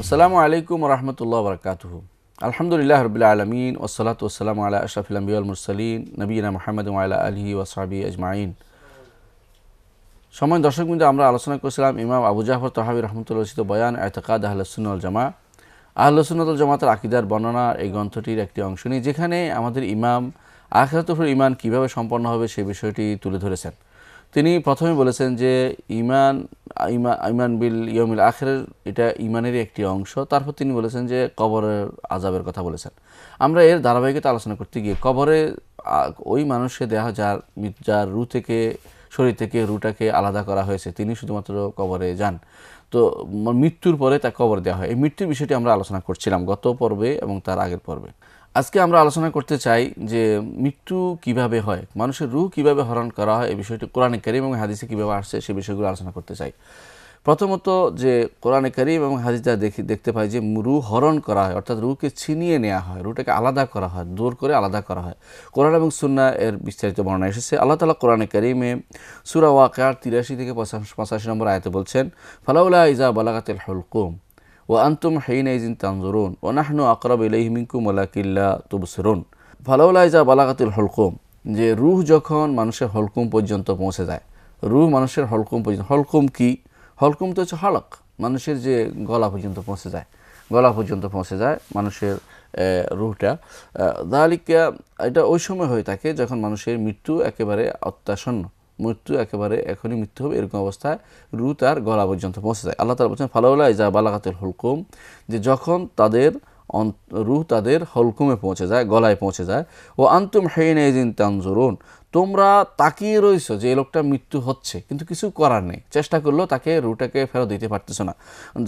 আসসালামু আলাইকুম রহমতুল্লাহ বরকাতুহু। আলহামদুলিল্লাহ রবিল আলমিন ওসলাত ওসালাম আলা আশরাফিল আম্বিয়া ওয়াল মুরসালিন নবীনা মুহাম্মদ ওয়া আলা আলিহি ওয়া সাহবিহি আজমাইন। সময় দর্শকবৃন্দ, আমরা আলোচনা করেছিলাম ইমাম আবু জাফর তাহাবী রহমতুল্লাহ রচিত বয়ান ইতিকাদ আহলুস সুন্নাহ ওয়াল জামাআহ, আহলুস সুন্নাহ ওয়াল জামাতের আকীদার বর্ণনা এই গ্রন্থটির একটি অংশ নিয়ে, যেখানে আমাদের ইমাম আখিরাতের উপর ঈমান কীভাবে সম্পন্ন হবে সেই বিষয়টি তুলে ধরেছেন। তিনি প্রথমে বলেছেন যে ঈমান বিল ইয়াউমিল আখিরের এটা ঈমানেরই একটি অংশ। তারপর তিনি বলেছেন যে কবরের আযাবের কথা বলেছেন। আমরা এর ধারাবাহিকতা আলোচনা করতে গিয়ে কবরে ওই মানুষকে দেওয়া যার রূহ থেকে, শরীর থেকে রূহটাকে আলাদা করা হয়েছে, তিনি শুধুমাত্র কবরে যান। তো মৃত্যুর পরে তাকে কবর দেওয়া হয়, এই মৃত্যুর বিষয়টি আমরা আলোচনা করছিলাম গত পর্বে এবং তার আগের পর্বে। আজকে আমরা আলোচনা করতে চাই যে মৃত্যু কিভাবে হয়, মানুষের রূহ কিভাবে হরণ করা হয়, এই বিষয়টি কোরআনে কারীম এবং হাদিসে কিভাবে আসছে সেই বিষয়গুলো আলোচনা করতে চাই। প্রথমত, যে কোরআনে কারীম এবং হাদিসে দেখতে পাই যে রূহ হরণ করা হয়, অর্থাৎ রূহকে ছিনিয়ে নেওয়া হয়, রূহটাকে আলাদা করা হয়, দূর করে আলাদা করা হয়। কোরআন এবং সুন্নাহ এর বিস্তারিত বর্ণনা এসেছে। আল্লাহ তাআলা কোরআনে কারীমে সূরা ওয়াকিয়ার ৮৩ থেকে ৮৫ নম্বর আয়াতে বলছেন, ফালাউলা ইযা বালাগাতিল হুলকুম ওয়া আনতুম হিনাইযিন তানজুরুন ওয়া নাহনু আকরাবু ইলাইহি মিনকুম ওয়ালাকিন লা তুবসিরুন। ফালাউলা ইযা বালাগাতিল হুলকুম, যে রূহ যখন মানুষের হলকুম পর্যন্ত পৌঁছে যায়, রূহ মানুষের হলকুম পর্যন্ত, হলকুম কি? হলকুম তো হচ্ছে হলক, মানুষের যে গলা পর্যন্ত পৌঁছে যায়, গলা পর্যন্ত পৌঁছে যায় মানুষের রূহটা। যালিকা, এটা ওই সময় হয়ে থাকে যখন মানুষের মৃত্যু একেবারে অত্যাসন্ন, মৃত্যু একেবারে এখনই মৃত্যু হবে, এরকম অবস্থায় রূহ তার গলা পর্যন্ত পৌঁছে যায়। আল্লাহ তাআলা বলছেন ফালাউলা ইযা বালাগাতিল হুলকুম, যে যখন তাদের রূহ তাদের হলকুমে পৌঁছে যায়, গলায় পৌঁছে যায়। ও আনতুম হিনাইযিন তানজুরুন, তোমরা তাকিয়ে রয়েছো যে এই লোকটা মৃত্যু হচ্ছে, কিন্তু কিছু করার নেই, চেষ্টা করলেও তাকে রূহটাকে ফেরত দিতে পারতেছো না।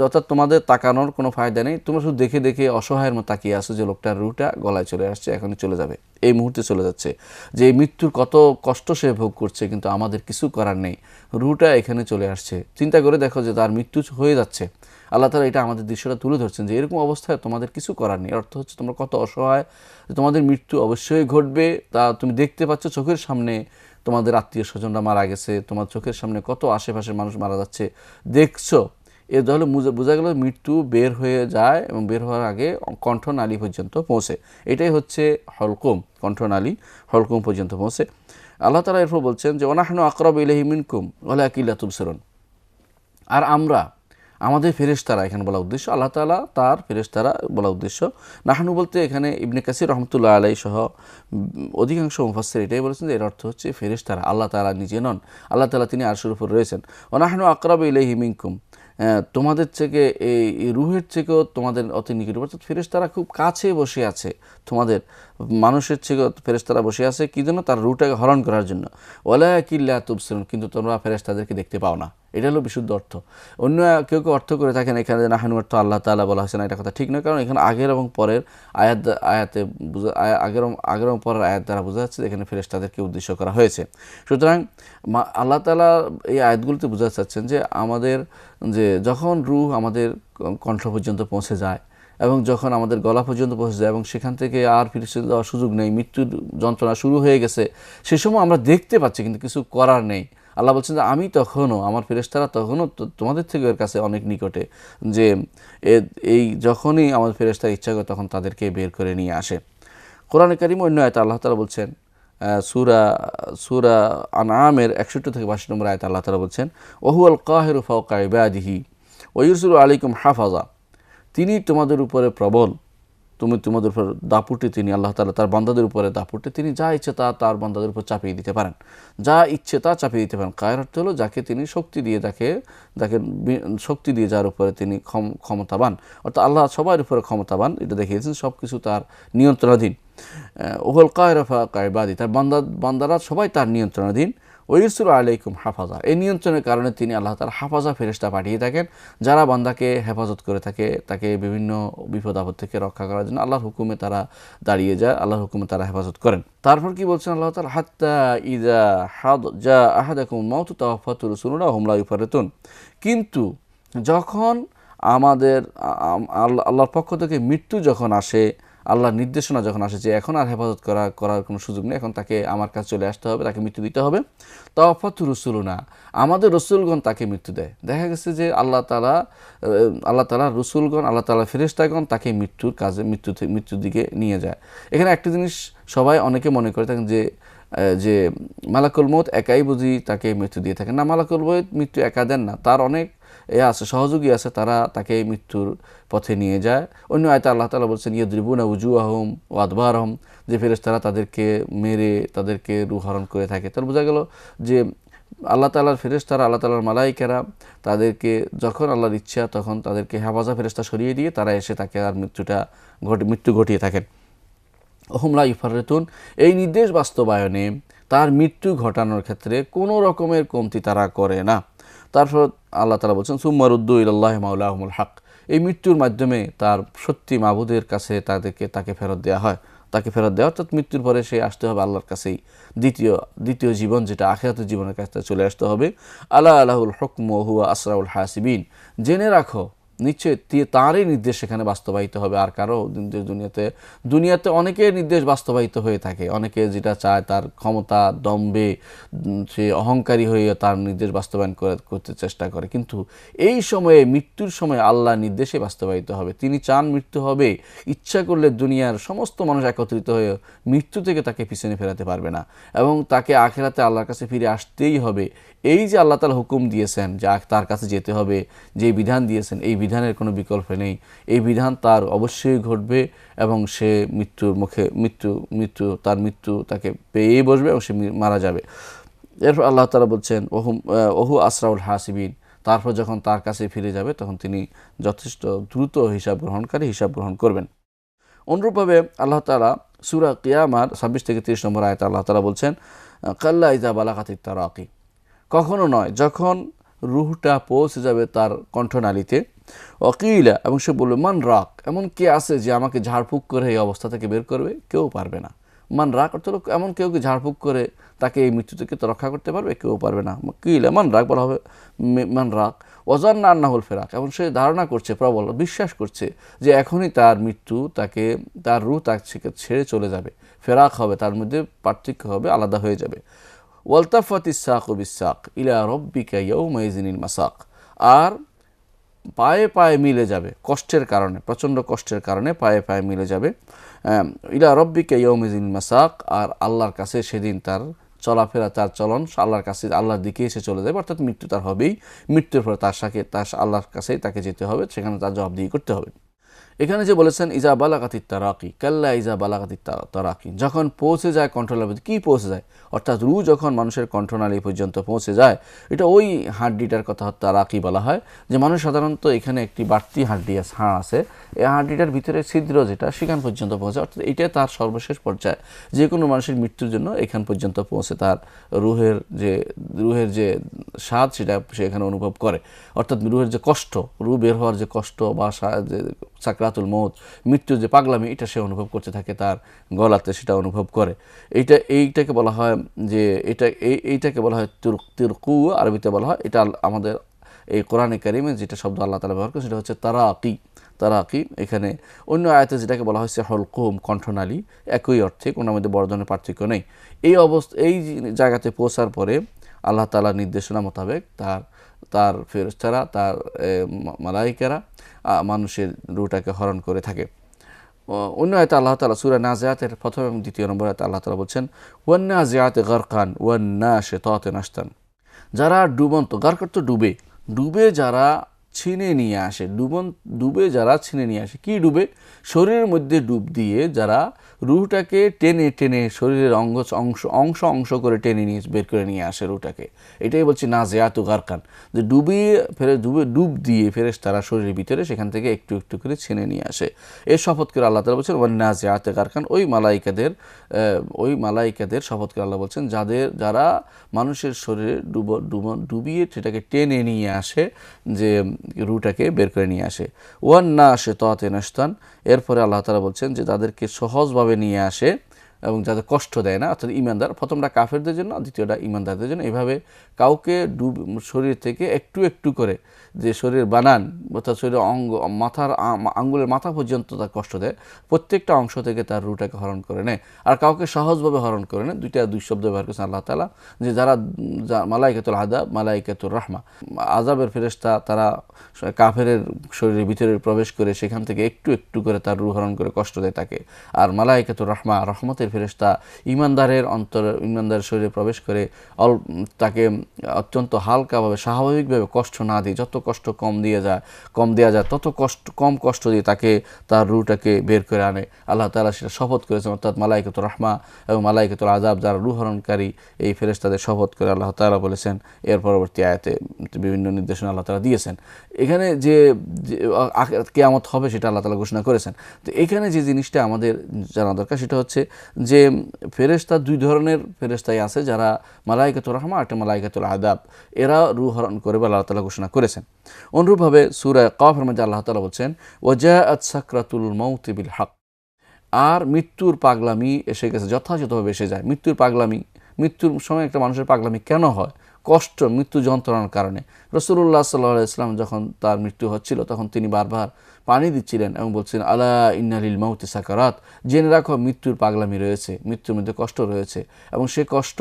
অর্থাৎ তোমাদের তাকানোর কোনো ফায়দা নেই, তোমরা শুধু দেখে দেখে অসহায়ের মতো তাকিয়ে আসো যে লোকটার রূহটা গলায় চলে আসছে, এখনই চলে যাবে, এই মুহূর্তে চলে যাচ্ছে, যে এই মৃত্যুর কত কষ্ট সে ভোগ করছে, কিন্তু আমাদের কিছু করার নেই, রূহটা এখানে চলে আসছে। চিন্তা করে দেখো যে তার মৃত্যু হয়ে যাচ্ছে। আল্লাহ তাআলা এটা আমাদের দৃশ্যটা তুলে ধরছেন যে এরকম অবস্থায় তোমাদের কিছু করার নেই। অর্থ হচ্ছে তোমরা কত অসহায়, তোমাদের মৃত্যু অবশ্যই ঘটবে, তা তুমি দেখতে পাচ্ছ চোখের সামনে তোমাদের আত্মীয় স্বজনরা মারা গেছে, তোমার চোখের সামনে কত আশেপাশের মানুষ মারা যাচ্ছে দেখছো। এর তাহলে বোঝা গেল মৃত্যু বের হয়ে যায় এবং বের হওয়ার আগে কণ্ঠনালী পর্যন্ত পৌঁছে, এটাই হচ্ছে হলকুম, কণ্ঠনালী হলকুম পর্যন্ত পৌঁছে। আল্লাহ তাআলা এরপর বলছেন যে ওয়ানাহনু আকরাবু ইলাইহি মিনকুম ওয়ালাকিন লা তুবসিরুন, আর আমরা, আমাদের ফেরেশতারা এখানে বলা উদ্দেশ্য, আল্লাহ তাআলা তার ফেরেশতারা বলা উদ্দেশ্য। নাহনু বলতে এখানে ইবনে কাসির রহমতুল্লাহ আলাইহি সহ অধিকাংশ মুফাসসির এটাই বলেছেন যে এর অর্থ হচ্ছে ফেরেশতারা, আল্লাহ তাআলা নিজে নন, আল্লাহ তাআলা তিনি আরশের উপর রয়েছেন। ওয়া নাহনু আকরাবু ইলাইহি মিনকুম, তোমাদের থেকে এই রূহের থেকেও তোমাদের অতি নিকট, অর্থাৎ ফেরেশতারা খুব কাছে বসে আছে তোমাদের, মানুষের থেকেও ফেরেশতারা বসে আছে কি জন্য? তার রূহটাকে হরণ করার জন্য। ওয়ালাকিন লা তুবসিরুন, কিন্তু তোমরা ফেরেশতাদেরকে দেখতে পাও না, এটা হলো বিশুদ্ধ অর্থ। অন্য কেউ কেউ অর্থ করে থাকেন এখানে নাহনু অর্থ আল্লাহ তাআলা বলা হয়েছে না, এটা কথা ঠিক নয়, কারণ এখানে আগের এবং পরের আয়াতে আগের এবং পরের আয়াত দ্বারা বোঝা যাচ্ছে এখানে ফেরেশতাদেরকে উদ্দেশ্য করা হয়েছে। সুতরাং আল্লাহ তাআলা এই আয়াতগুলোতে বোঝাতে চাচ্ছেন যে আমাদের, যে যখন রূহ আমাদের কণ্ঠ পর্যন্ত পৌঁছে যায় এবং যখন আমাদের গলা পর্যন্ত পৌঁছে যায় এবং সেখান থেকে আর ফিরে যাওয়ার সুযোগ নেই, মৃত্যুর যন্ত্রণা শুরু হয়ে গেছে, সে সময় আমরা দেখতে পাচ্ছি কিন্তু কিছু করার নেই। আল্লাহ বলছেন যে আমি তখনও, আমার ফেরেশতারা তখনও তোমাদের থেকে এর কাছে অনেক নিকটে, যে এই যখনই আমাদের ফেরেশতারা ইচ্ছা করে তখন তাদেরকে বের করে নিয়ে আসে। কোরআনে কারীম অন্য আয়াতে আল্লাহ তাআলা বলছেন, সূরা আনআমের ৬১ থেকে ৮২ নম্বর আয়াতে আল্লাহ তাআলা বলছেন ওহুয়াল কাহিরু ফাওকা ইবাদিহি ওয়া ইরসিলু আলাইকুম হাফাজা, তিনি তোমাদের উপরে প্রবল, তোমাদের উপর দাপুটে, তিনি আল্লাহ তাআলা তার বান্দাদের উপরে দাপুটে, তিনি যা ইচ্ছে তা তার বান্দাদের উপর চাপিয়ে দিতে পারেন, যা ইচ্ছে তা চাপিয়ে দিতে পারেন। কায়ের অর্থ হলো যাকে তিনি শক্তি দিয়ে, যাকে শক্তি দিয়ে যার উপরে তিনি ক্ষমতাবান, অর্থাৎ আল্লাহ সবার উপরে ক্ষমতাবান, এটা দেখিয়েছেন, সব কিছু তার নিয়ন্ত্রণাধীন। ওহুল কাহিরু ফাওকা ইবাদি, তার বান্দারা সবাই তার নিয়ন্ত্রণাধীন। ওয়িরসিলু আলাইকুম হাফাজা, এই নিয়ন্ত্রণের কারণে তিনি আল্লাহ তাআলা হাফাজা ফেরেশতা পাঠিয়ে থাকেন, যারা বান্দাকে হেফাজত করে থাকে, তাকে বিভিন্ন বিপদ আপদ থেকে রক্ষা করার জন্য আল্লাহর হুকুমে তারা দাঁড়িয়ে যায়, আল্লাহর হুকুমে তারা হেফাজত করেন। তারপর কি বলছেন আল্লাহ তাআলা, হাত্তা ইযা জা আহাদাকুমুল মাউতু তাওয়াফাতু রুসুলুনা হুম লা ইউফারিতুন, কিন্তু যখন আমাদের আল্লাহর পক্ষ থেকে মৃত্যু যখন আসে, আল্লাহর নির্দেশনা যখন আসে যে এখন আর হেফাজত করার কোনো সুযোগ নেই, এখন তাকে আমার কাছে চলে আসতে হবে, তাকে মৃত্যু দিতে হবে, তাওয়াফাতু রুসুলুনা, আমাদের রসুলগণ তাকে মৃত্যু দেয়। দেখা গেছে যে আল্লাহ তাআলা রসুলগণ, আল্লাহ তাআলা ফেরেশতাগণ তাকে মৃত্যুর দিকে নিয়ে যায়। এখানে একটা জিনিস সবাই অনেকে মনে করে থাকেন যে মালাকুল মউত একাই বুঝি তাকে মৃত্যু দিয়ে থাকেন। না, মালাকুল মউত মৃত্যু একা দেন না, তার অনেক আছে, সহযোগী আছে, তারা তাকে মৃত্যুর পথে নিয়ে যায়। অন্য আয়াতে আল্লাহ তাআলা বলছেন ইয়াদরিবুনা উজুহাহুম ওয়া আদবারহুম, যে ফেরেশতারা তাদেরকে মেরে তাদেরকে রূহ হরণ করে থাকে। তার বোঝা গেল যে আল্লাহ তাআলার ফেরেশতারা, আল্লাহ তাআলার মালাইকারা তাদেরকে যখন আল্লাহর ইচ্ছা তখন তাদেরকে হেফাজা ফেরেশতা সরিয়ে দিয়ে তারা এসে তাকে আর মৃত্যু ঘটিয়ে থাকেন। ওহুম লা ইউফাররিতুন, এই নির্দেশ বাস্তবায়নে, তার মৃত্যু ঘটানোর ক্ষেত্রে কোনো রকমের কমতি তারা করে না। তারপর আল্লাহ তাআলা বলছেন সুম্মা রুদ্দু ইলাল্লাহি মাওলাহুমুল হক, এই মৃত্যুর মাধ্যমে তার সত্যি মাবুদের কাছে তাকে ফেরত দেওয়া হয়। তাকে ফেরত দেওয়া অর্থাৎ মৃত্যুর পরে সে আসতে হবে আল্লাহর কাছেই, দ্বিতীয় জীবন যেটা আখিরাতের জীবনের কাছে চলে আসতে হবে। আলা আলাহুল হুকমু ওয়া হুয়া আসরাউল হাসিবিন, জেনে রাখো নিশ্চয় তাঁরই নির্দেশ সেখানে বাস্তবায়িত হবে, আর কারো দুনিয়াতে অনেকের নির্দেশ বাস্তবায়িত হয়ে থাকে। অনেকে যেটা চায় তার ক্ষমতা দম্ভে সে অহংকারী হয়ে তার নির্দেশ বাস্তবায়ন করতে চেষ্টা করে, কিন্তু এই সময়ে মৃত্যুর সময় আল্লাহ নির্দেশে বাস্তবায়িত হবে। তিনি চান মৃত্যু হবে, ইচ্ছা করলে দুনিয়ার সমস্ত মানুষ একত্রিত হয়ে মৃত্যু থেকে তাকে পিছনে ফেরাতে পারবে না, এবং তাকে আখিরাতে আল্লাহর কাছে ফিরে আসতেই হবে। এই যে আল্লাহ তাআলা হুকুম দিয়েছেন যে তার কাছে যেতে হবে, যে বিধান দিয়েছেন এই বিধানের কোনো বিকল্প নেই, এই বিধান তার অবশ্যই ঘটবে, এবং সে তার মৃত্যু তাকে পেয়েই বসবে এবং সে মারা যাবে। এরপর আল্লাহ তাআলা বলছেন ওহু আসরাউল হাসিবিন, তারপর যখন তার কাছে ফিরে যাবে তখন তিনি যথেষ্ট দ্রুত হিসাব গ্রহণ করবেন। অনুরূপভাবে আল্লাহ তাআলা সূরা কিয়ামার 26 থেকে 30 নম্বর আয়াতে আল্লাহ তাআলা বলছেন কাল্লা ইযা বালাগাতিত তারাকি, কখনো নয়, যখন রুহটা পৌঁছে যাবে তার কণ্ঠনালীতে, অকিলা, এবং সে বলবে মান রাক, এমন কে আছে যে আমাকে ঝাড়ফুঁক করে এই অবস্থা থেকে বের করবে? কেউ পারবে না। মান রাক অর্থ এমন কেউ কি ঝাড়ফুঁক করে তাকে এই মৃত্যু থেকে তো রক্ষা করতে পারবে? কেউ পারবে না। কিলা মান রাক বলা হবে, মান রাক ওয়াজান্না আন্নাহুল ফিরাক, এবং সে ধারণা করছে, প্রবল বিশ্বাস করছে যে এখনই তার মৃত্যু, তার রূহ তাকে ছেড়ে চলে যাবে, ফেরাক হবে, তার মধ্যে পার্থক্য হবে, আলাদা হয়ে যাবে। ওয়ালতাফাতিস সাকু বিসাক ইলা রাব্বিকা ইয়াউমাইযিনিল মাসাক, আর পায়ে পায়ে মিলে যাবে কষ্টের কারণে, প্রচণ্ড কষ্টের কারণে পায়ে পায়ে মিলে যাবে। ইলা রাব্বিকা ইয়াউমাইযিনিল মাসাক, আর আল্লাহর কাছে সেদিন তার চলাফেরা, তার চলন আল্লাহর কাছে, আল্লাহর দিকে এসে চলে যাবে, অর্থাৎ মৃত্যু তার হবেই। মৃত্যুর পরে তার আল্লাহর কাছেই তাকে যেতে হবে, সেখানে তার জবাবদিহি করতে হবে। এখানে যে বলেছেন ইজা বালাগাতিত তারাকি, কাল্লা ইজা বালাগাতিত তারাকি, যখন পৌঁছে যায় কণ্ঠনালী, কি পৌঁছে যায়, অর্থাৎ রূহ যখন মানুষের কণ্ঠনালী পর্যন্ত পৌঁছে যায়, এটা ওই হাড্ডিটার কথা তারাকি বলা হয়। যে মানুষ সাধারণত এখানে একটি বাড়তি হাড় আছে, এই হাড্ডিটার ভিতরে ছিদ্র যেটা সেখান পর্যন্ত পৌঁছে, অর্থাৎ এটা তার সর্বশেষ পর্যায়ে। যে কোনো মানুষের মৃত্যুর জন্য এখান পর্যন্ত পৌঁছে তার রুহের যে স্বাদ সেটা সে এখানে অনুভব করে, অর্থাৎ রুহের যে কষ্ট, রুহ বের হওয়ার যে কষ্ট বা সাকরাতুল মউত, মৃত্যুর যে পাগলামি, এটা সে অনুভব করতে থাকে, তার গলাতে সেটা অনুভব করে। এইটাকে বলা হয় যে এইটাকে বলা হয় তিরকু, আরবিতে বলা হয়। এটা আমাদের এই কোরআনে কারিমে যেটা শব্দ আল্লাহ তাআলা ব্যবহার করে সেটা হচ্ছে তারাকি। এখানে অন্য আয়াতে যেটাকে বলা হয়েছে হলকুম, কণ্ঠনালী, একই অর্থে, কোনো মধ্যে বড় ধরনের পার্থক্য নেই। এই জায়গাতে পৌঁছার পরে আল্লাহ তাআলার নির্দেশনা মোতাবেক তার ফেরেশতারা, তার মালাইকারা মানুষের রূহটাকে হরণ করে থাকে। অন্য আয়াতে আল্লাহ তাআলা সূরা নাজিয়াতের প্রথম এবং দ্বিতীয় নম্বর আয়াতে আল্লাহ তাআলা বলছেন ওয়ান নাজিয়াতি গারকান ওয়ান নাশিতাতি নাশতান, যারা ডুবন্ত, গারকাত তো ডুবে যারা ছিনে নিয়ে আসে, যারা ছিনে নিয়ে আসে, কি ডুবে, শরীরের মধ্যে ডুব দিয়ে যারা রুহটাকে টেনে শরীরের অংশ করে টেনে নিয়ে বের করে নিয়ে আসে রুহটাকে, এটাই বলছি নাজিয়াতু গারকান, যে ডুব দিয়ে ফেরেশতারা শরীরের ভিতরে সেখান থেকে একটু একটু করে ছিনে নিয়ে আসে। এর শপথ করে আল্লাহ তাআলা বলছেন ওয়ান নাজিয়াতি গারকান, ওই মালাইকাদের শপথ করে আল্লাহ বলছেন যারা মানুষের শরীরে ডুবিয়ে সেটাকে টেনে নিয়ে আসে, যে রুহটাকে বের করে নিয়ে আসে। ওয়ান নাশিতাতি নাশতান, এরপরে আল্লাহ তাআলা বলছেন যে তাদেরকে সহজভাবে নিয়ে আসে, এবং যাদের কষ্ট দেয় না, অর্থাৎ ইমানদার, প্রথমটা কাফেরদের জন্য, দ্বিতীয়টা ইমানদারদের জন্য। এভাবে কাউকে শরীর থেকে একটু একটু করে, যে শরীর বানান অর্থাৎ শরীরের অঙ্গ, মাথার আঙ্গুলের মাথা পর্যন্ত তার কষ্ট দেয়, প্রত্যেকটা অংশ থেকে তার রুটাকে হরণ করে নেয়। আর কাউকে সহজভাবে হরণ করে নেয়। দুই শব্দ ব্যবহার করেছেন আল্লাহ তাআলা, যে যারা মালাইকাতুল আযাব, মালাইকাতুর রাহমা, আযাবের ফেরেশতা, তারা কাফেরের শরীরের ভিতরে প্রবেশ করে সেখান থেকে একটু একটু করে তার রূহ হরণ করে কষ্ট দেয় তাকে। আর মালাইকাতুর রাহমা, রহমতের ফেরেশতা, ইমানদারের ইমানদারের শরীরে প্রবেশ করে তাকে অত্যন্ত হালকাভাবে, স্বাভাবিকভাবে কষ্ট না দিয়ে, যত কষ্ট কম দেওয়া যায় তত কম কষ্ট দিয়ে তাকে, তার রূহটাকে বের করে আনে। আল্লাহ তাআলা সেটা শপথ করেছেন, অর্থাৎ মালাইকাতুর রাহমা এবং মালাইকাতুল আযাব, যারা রূহ হরণকারী এই ফেরেশতাদের শপথ করে আল্লাহ তাআলা বলেছেন। এর পরবর্তী আয়াতে বিভিন্ন নির্দেশনা আল্লাহ তাআলা দিয়েছেন। এখানে যে কিয়ামত হবে সেটা আল্লাহ তাআলা ঘোষণা করেছেন। তো এখানে যে জিনিসটা আমাদের জানা দরকার সেটা হচ্ছে যে ফেরেশতা দুই ধরনের ফেরেশতাই আছে, যারা মালাইকাতুর রাহমা, একটা মালাইকাতুল আযাব, এরা রূহ হরণ করে বলে আল্লাহ তাআলা ঘোষণা করেছেন। অনুরূপভাবে সূরা কাফের মধ্যে আল্লাহ তাআলা বলছেন, ওয়াজাআত সাকরাতুল মাউত বিল হক, আর মৃত্যুর পাগলামি এসে গেছে, যথাযথভাবে এসে যায়। মৃত্যুর পাগলামি, মৃত্যুর সময় একটা মানুষের পাগলামি কেন হয়? কষ্ট, মৃত্যু যন্ত্রণার কারণে। রাসূলুল্লাহ সাল্লাল্লাহু আলাইহি ওয়াসাল্লাম যখন তার মৃত্যু হচ্ছিল, তখন তিনি বারবার পানি দিচ্ছিলেন এবং বলছিলেন, আলা ইন্না লিল মাউতি সাকারাত, জেনে রাখো মৃত্যুর পাগলামি রয়েছে, মৃত্যুর মধ্যে কষ্ট রয়েছে। এবং সে কষ্ট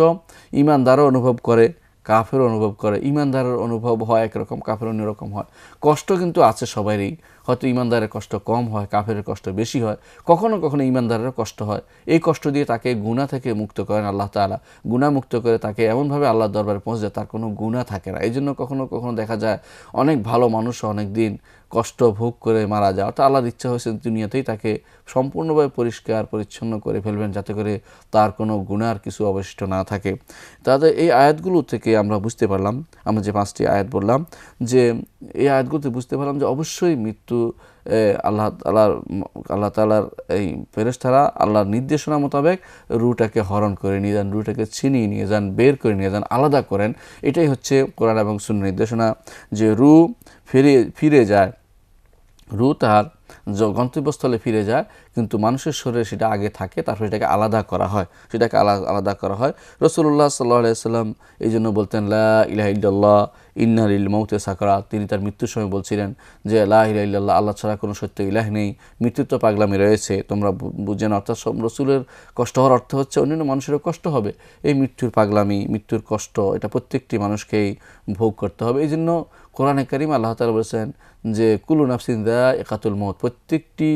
ঈমানদারও অনুভব করে, কাফেরও অনুভব করে। ঈমানদারের অনুভব হয় একরকম, কাফের অন্যরকম হয়। কষ্ট কিন্তু আছে সবারই, হয়তো ঈমানদারের কষ্ট কম হয়, কাফেরের কষ্ট বেশি হয়, কখনো কখনো ঈমানদারেরও কষ্ট হয়। এই কষ্ট দিয়ে তাকে গুনাহ থেকে মুক্ত করেন আল্লাহ তাআলা। গুনাহ মুক্ত করে তাকে এমনভাবে আল্লাহর দরবারে পৌঁছে যায় তার কোনো গুনাহ থাকে না। এই জন্য কখনো কখনো দেখা যায় অনেক ভালো মানুষও অনেক দিন কষ্ট ভোগ করে মারা যায়। অর্থাৎ আল্লাহর ইচ্ছা হয়েছে দুনিয়াতেই তাকে সম্পূর্ণভাবে পরিষ্কার পরিচ্ছন্ন করে ফেলবেন, যাতে করে তার কোনো গুনার কিছু অবশিষ্ট না থাকে। তাদের এই আয়াতগুলো থেকে আমরা বুঝতে পারলাম, আমরা যে 5টি আয়াত বললাম, যে এই আয়াতগুলোতে বুঝতে পারলাম যে অবশ্যই মৃত্যু আল্লাহ তাআলার এই ফেরেশতারা আল্লাহর নির্দেশনা মোতাবেক রূহটাকে হরণ করে নিয়ে যান, রূহটাকে ছিনিয়ে নিয়ে যান, বের করে নিয়ে যান, আলাদা করেন। এটাই হচ্ছে কোরআন এবং সুন্নাহর নির্দেশনা, যে রূহ ফিরে যায়, রূহ তার গন্তব্যস্থলে ফিরে যায়, কিন্তু মানুষের শরীরে সেটা আগে থাকে, তারপর সেটাকে আলাদা করা হয়, সেটাকে আলাদা করা হয়। রাসূলুল্লাহ সাল্লাল্লাহু আলাইহি ওয়াসাল্লাম এই জন্য বলতেন, লা ইলাহা ইল্লাল্লাহ ইন্না লিল মাউতি সাকরাত। তিনি তার মৃত্যুর সময় বলছিলেন যে লা ইলাহা ইল্লাল্লাহ, আল্লাহ ছাড়া কোনো সত্য ইলাহ নেই, মৃত্যুর তো পাগলামি রয়েছে, তোমরা বুঝেন। অর্থাৎ সব রাসূলের কষ্ট হওয়ার অর্থ হচ্ছে অন্যান্য মানুষেরও কষ্ট হবে। এই মৃত্যুর পাগলামি, মৃত্যুর কষ্ট, এটা প্রত্যেকটি মানুষকেই ভোগ করতে হবে। এই জন্য কোরআনে কারীম আল্লাহ তাআলা বলেছেন যে কুল্লু নাফসিন যায়িকাতুল মউত, প্রত্যেকটি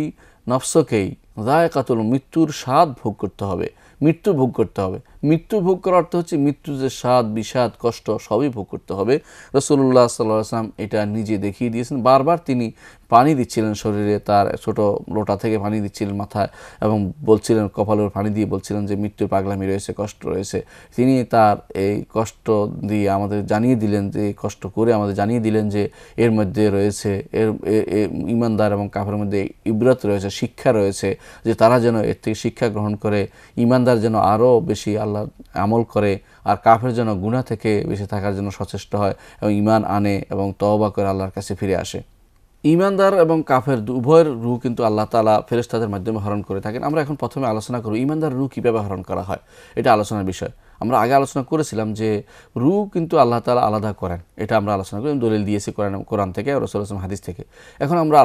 নফসকেই যায়িকাতুল, মৃত্যুর স্বাদ ভোগ করতে হবে, মৃত্যু ভোগ করতে হবে। মৃত্যু ভোগ করার অর্থ হচ্ছে মৃত্যুর যে স্বাদ, বিষাদ, কষ্ট সবই ভোগ করতে হবে। রাসূলুল্লাহ সাল্লাল্লাহু আলাইহি ওয়াসাল্লাম এটা নিজে দেখিয়ে দিয়েছেন। বারবার তিনি পানি দিচ্ছিলেন শরীরে, তার ছোট লোটা থেকে পানি দিচ্ছিলেন মাথায়, এবং বলছিলেন, কপালের পানি দিয়ে বলছিলেন যে মৃত্যুর পাগলামি রয়েছে, কষ্ট রয়েছে। তিনি তার এই কষ্ট দিয়ে আমাদের জানিয়ে দিলেন, যে কষ্ট করে আমাদের জানিয়ে দিলেন যে এর মধ্যে রয়েছে, ঈমানদার এবং কাফেরের মধ্যে ইবরাত রয়েছে, শিক্ষা রয়েছে, যে তারা যেন এর থেকে শিক্ষা গ্রহণ করে, ঈমানদার যেন আরও বেশি আল্লাহ আমল করে, আর কাফের যেন গুনাহ থেকে বেঁচে থাকার জন্য সচেষ্ট হয় এবং ঈমান আনে এবং তওবা করে আল্লাহর কাছে ফিরে আসে। ঈমানদার এবং কাফের উভয়ের রূহ কিন্তু আল্লাহ তাআলা ফেরেশতাদের মাধ্যমে হরণ করে থাকেন। আমরা এখন প্রথমে আলোচনা করব ঈমানদার রূহ কীভাবে হরণ করা হয়, এটা আলোচনার বিষয়। আমরা আগে আলোচনা করেছিলাম যে রূহ কিন্তু আল্লাহ তাআলা আলাদা করেন, এটা আমরা আলোচনা করি, দলিল দিয়েছি কোরআন থেকে, রাসূলুল্লাহ সাল্লাল্লাহু আলাইহি ওয়াসাল্লাম হাদিস থেকে। এখন আমরা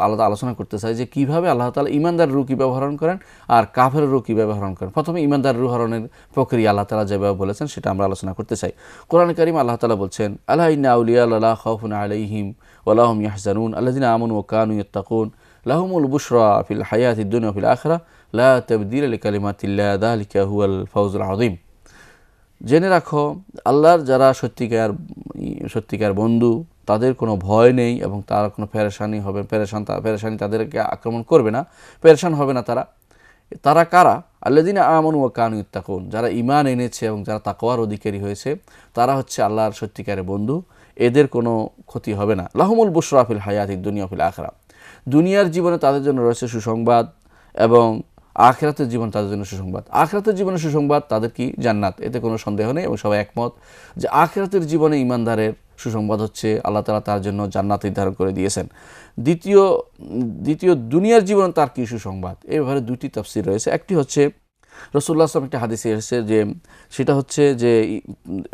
আলাদা আলোচনা করতে চাই যে কীভাবে আল্লাহ তাআলা ঈমানদার রূহ কীভাবে হরণ করেন আর কাফের রূহ কীভাবে হরণ করেন। প্রথমে ঈমানদার রূহ হরণের প্রক্রিয়া আল্লাহ তাআলা যেভাবে বলেছেন সেটা আমরা আলোচনা করতে চাই। কোরআনে কারীম আল্লাহ তাআলা বলছেন, আলা ইন্না আউলিয়া লা খাউফুন আলাইহিম ওয়া লা হুম ইয়াহজানুন আল্লাযিনা আমানু ওয়া কানু ইয়াত্তাকুন লাহুমুল বুশরা ফিল হায়াতিদ দুনিয়া ওয়া ফিল আখিরাহ লা তাবদীলা লিকালিমাতিল্লাহ যালিকা হুয়াল ফাওজুল আযীম। জেনে রাখো, আল্লাহর যারা সত্যিকার বন্ধু, তাদের কোনো ভয় নেই এবং তারা কোনো পেরেশানি তাদেরকে আক্রমণ করবে না, পেরেশান হবে না তারা কারা? আল্লাযিনা আমানু ওয়া কানু ইয়াত্তাকুন, যারা ঈমান এনেছে এবং যারা তাকওয়ার অধিকারী হয়েছে, তারা হচ্ছে আল্লাহর সত্যিকারের বন্ধু, এদের কোনো ক্ষতি হবে না। লাহুমুল বুশরা ফিল হায়াতিদ দুনিয়া ওয়া ফিল আখিরাহ, দুনিয়ার জীবনে তাদের জন্য রয়েছে সুসংবাদ, এবং আখিরাতের জীবন তাদের জন্য সুসংবাদ। আখিরাতের জীবনে সুসংবাদ তাদের কি? জান্নাত, এতে কোনো সন্দেহ নেই এবং সবাই একমত যে আখিরাতের জীবনে ঈমানদারের সুসংবাদ হচ্ছে আল্লাহ তাআলা তার জন্য জান্নাত নির্ধারণ করে দিয়েছেন। দ্বিতীয় দুনিয়ার জীবনে তার কি সুসংবাদ, এই ব্যাপারে দুটি তাফসীর রয়েছে। একটি হচ্ছে রাসূলুল্লাহ সাল্লাল্লাহু আলাইহি ওয়াসাল্লাম একটা হাদিসে এসেছে যে সেটা হচ্ছে যে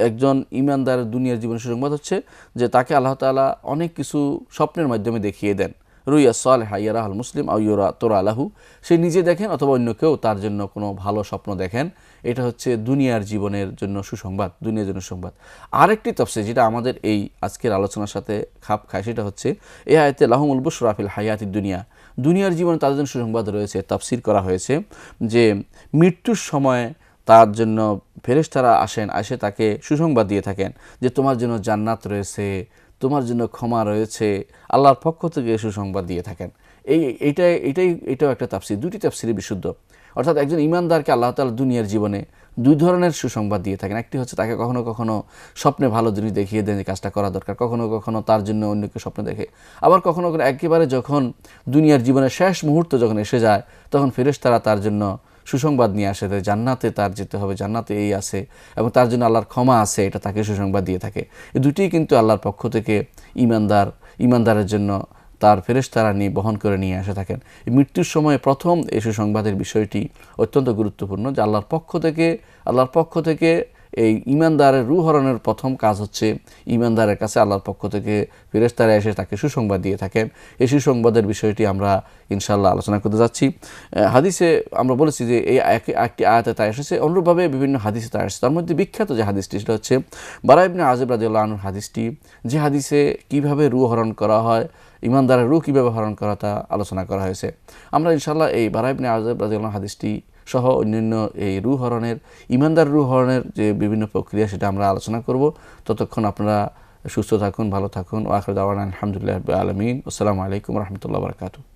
একজন ঈমানদারের দুনিয়ার জীবনের সুসংবাদ হচ্ছে যে তাকে আল্লাহ তাআলা অনেক কিছু স্বপ্নের মাধ্যমে দেখিয়ে দেন। রুইয়া সালেহা ইয়ারাহুল মুসলিম আও ইউরা তোরা আলাহু, সে নিজে দেখেন অথবা অন্য কেউ তার জন্য কোনো ভালো স্বপ্ন দেখেন। এটা হচ্ছে দুনিয়ার জীবনের জন্য সুসংবাদ, দুনিয়ার জন্য সংবাদ। আরেকটি তাফসীর যেটা আমাদের এই আজকের আলোচনার সাথে খাপ খায় সেটা হচ্ছে এই আয়াতে লাহুমুল বুশরা ফিল হায়াতিদ দুনিয়া, দুনিয়ার জীবনে তাদের জন্য সুসংবাদ রয়েছে। তাফসীর করা হয়েছে যে মৃত্যুর সময় তার জন্য ফেরেশতারা আসেন, এসে তাকে সুসংবাদ দিয়ে থাকেন যে তোমার জন্য জান্নাত রয়েছে, তোমার জন্য ক্ষমা রয়েছে, আল্লাহর পক্ষ থেকে সুসংবাদ দিয়ে থাকেন। এটাও একটা তাফসীর, দুটি তাফসীরই বিশুদ্ধ। অর্থাৎ একজন ঈমানদারকে আল্লাহ তাআলা দুনিয়ার জীবনে দুই ধরনের সুসংবাদ দিয়ে থাকেন। একটি হচ্ছে তাকে কখনো কখনো স্বপ্নে ভালো জিনিস দেখিয়ে দেন যে কাজটা করা দরকার, কখনো কখনো তার জন্য অন্যকে স্বপ্ন দেখে, আবার কখনো কখনো একেবারে যখন দুনিয়ার জীবনের শেষ মুহূর্ত যখন এসে যায় তখন ফেরেশতারা তার জন্য সুসংবাদ নিয়ে আসে যে জান্নাতে তার যেতে হবে, জান্নাতে এই আছে এবং তার জন্য আল্লাহর ক্ষমা আছে, এটা তাকে সুসংবাদ দিয়ে থাকে। এই দুটিই কিন্তু আল্লাহর পক্ষ থেকে ঈমানদারের জন্য তার ফেরেশতারা নিয়ে বহন করে নিয়ে আসে থাকেন। মৃত্যুর সময় প্রথম এই সুসংবাদের বিষয়টি অত্যন্ত গুরুত্বপূর্ণ যে আল্লাহর পক্ষ থেকে এই ঈমানদারের রূহ হরণের প্রথম কাজ হচ্ছে ঈমানদারের কাছে আল্লাহর পক্ষ থেকে ফেরেশতারা এসে তাকে সুসংবাদ দিয়ে থাকেন। এই সুসংবাদের বিষয়টি আমরা ইনশাআল্লাহ আলোচনা করতে যাচ্ছি। হাদিসে আমরা বলেছি যে এই একটি আয়াতে তা এসেছে, অনুরূপভাবে বিভিন্ন হাদিসে তা এসেছে। তার মধ্যে বিখ্যাত যে হাদিসটি সেটা হচ্ছে বারা ইবনে আযিব রাদিয়াল্লাহু আনহুর হাদিসটি, যে হাদিসে কিভাবে রূহ হরণ করা হয়, ঈমানদারের রূহ কীভাবে হরণ করা তা আলোচনা করা হয়েছে। আমরা ইনশাআল্লাহ এই বারা ইবনে আযিব রাদিয়াল্লাহু হাদিসটি সহ অন্যান্য এই রূহ হরণের, ঈমানদার রূহ হরণের যে বিভিন্ন প্রক্রিয়া সেটা আমরা আলোচনা করব। ততক্ষণ আপনারা সুস্থ থাকুন, ভালো থাকুন। ওয়া আখিরু দাওয়ানা আলহামদুলিল্লাহি রাব্বিল আলামিন। আসসালামু আলাইকুম ওয়া রাহমাতুল্লাহি ওয়া বারাকাতুহু।